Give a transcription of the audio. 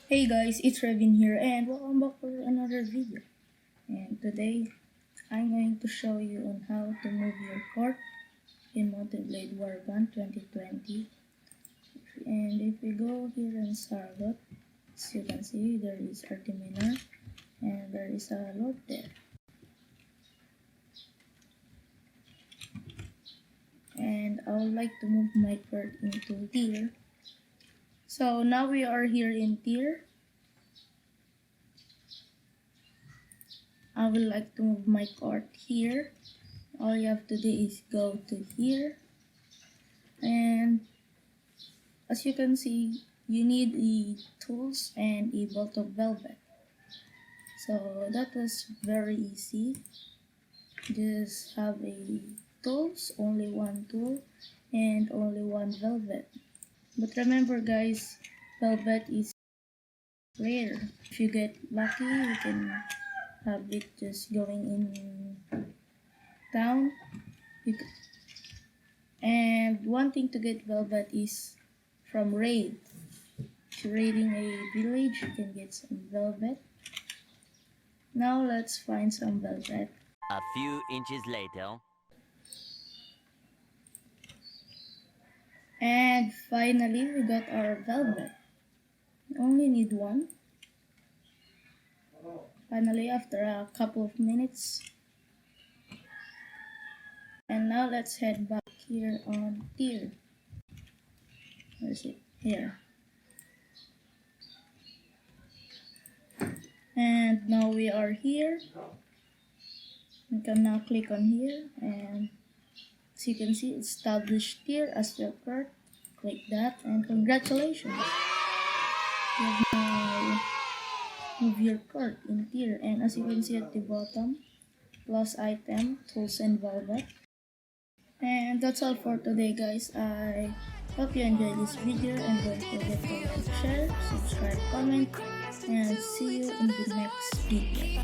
Hey guys, it's Revin here and welcome back for another video. And today, I'm going to show you on how to move your cart in Mount&Blade Warband 2020. And if we go here in Sargot, as you can see, there is Artiminar and there is a Lord there. And I would like to move my cart into tier. So now we are here in tier. I would like to move my cart here. All you have to do is go to here, and as you can see, you need a tools and a bolt of velvet. So that was very easy. Just have a tools, only one tool, and only one velvet. But remember guys, velvet is rare. If you get lucky, you can have it just going in town. And one thing to get velvet is from raid. If you're raiding a village, you can get some velvet. Now let's find some velvet. A few inches later. And finally, we got our velvet. We only need one. Finally, after a couple of minutes. And now let's head back here on tier. Where is it? Here. And now we are here. You can now click on here, and as you can see, establish tier as your cart. Click that, and congratulations! You have now move your cart in tier, and as you can see at the bottom, plus item, tools, and velvet. And that's all for today guys. I hope you enjoyed this video, and don't forget to like, share, subscribe, comment, and see you in the next video.